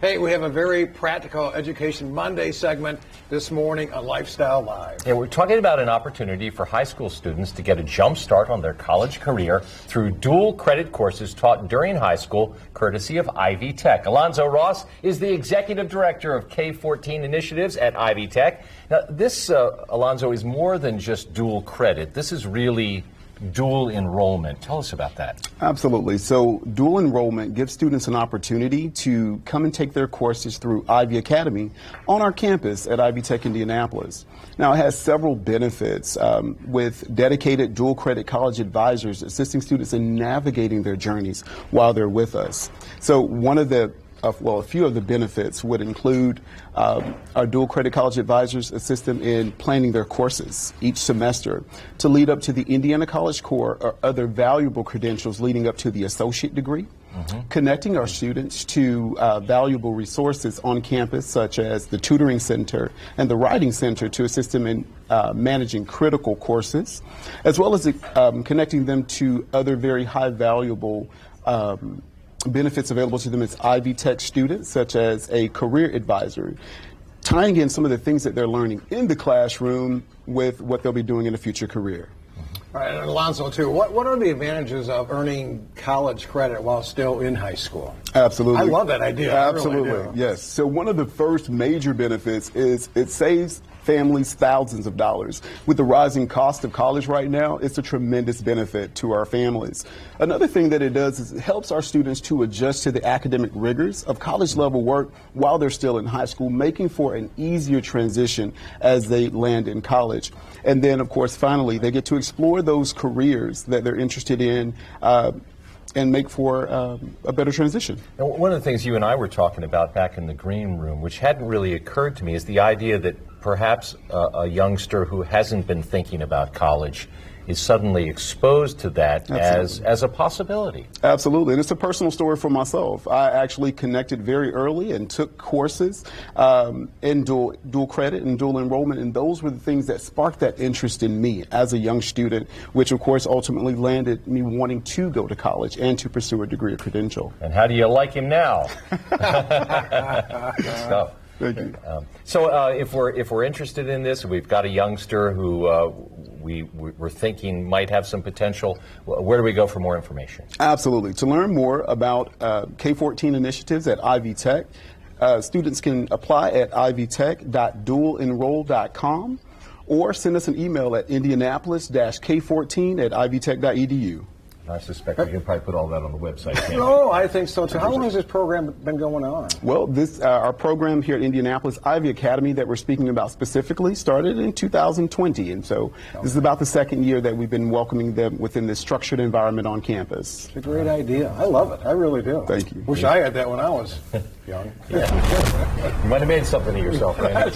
Hey, we have a very practical Education Monday segment this morning on Lifestyle Live. Yeah, we're talking about an opportunity for high school students to get a jump start on their college career through dual credit courses taught during high school, courtesy of Ivy Tech. Alonzo Ross is the executive director of K-14 initiatives at Ivy Tech. Now, this, Alonzo, is more than just dual credit. This is really dual enrollment. Tell us about that. Absolutely. So dual enrollment gives students an opportunity to come and take their courses through Ivy Academy on our campus at Ivy Tech Indianapolis. Now, it has several benefits with dedicated dual credit college advisors assisting students in navigating their journeys while they're with us. So one of the a few of the benefits would include our dual credit college advisors assist them in planning their courses each semester to lead up to the Indiana College Core or other valuable credentials leading up to the associate degree. Connecting our students to valuable resources on campus such as the tutoring center and the writing center to assist them in managing critical courses, as well as connecting them to other very high valuable benefits available to them as Ivy Tech students, such as a career advisor, tying in some of the things that they're learning in the classroom with what they'll be doing in a future career. All right, and Alonzo, too, what are the advantages of earning college credit while still in high school? Absolutely. I love that idea. Absolutely, I really do. Yes. So one of the first major benefits is it saves families thousands of dollars. With the rising cost of college right now, it's a tremendous benefit to our families. Another thing that it does is it helps our students to adjust to the academic rigors of college level work while they're still in high school, making for an easier transition as they land in college. And then, of course, finally, they get to explore those careers that they're interested in and make for a better transition. Now, one of the things you and I were talking about back in the green room, which hadn't really occurred to me, is the idea that perhaps a youngster who hasn't been thinking about college is suddenly exposed to that as a possibility. Absolutely, and it's a personal story for myself. I actually connected very early and took courses in dual credit and dual enrollment, and those were the things that sparked that interest in me as a young student, which of course ultimately landed me wanting to go to college and to pursue a degree or credential. And how do you like him now? Good stuff. Thank you. So if we're interested in this, we've got a youngster who we're thinking might have some potential, where do we go for more information? Absolutely. To learn more about K-14 initiatives at Ivy Tech, students can apply at ivytech.dualenroll.com or send us an email at indianapolis-k14@ivytech.edu. I suspect we can probably put all that on the website. No, I think so too. How long has this program been going on? Well, this our program here at Indianapolis Ivy Academy that we're speaking about specifically started in 2020, and so this is about the second year that we've been welcoming them within this structured environment on campus. It's a great idea. I love it. I really do. Thank you. Wish I had that when I was young. You might have made something of yourself, man.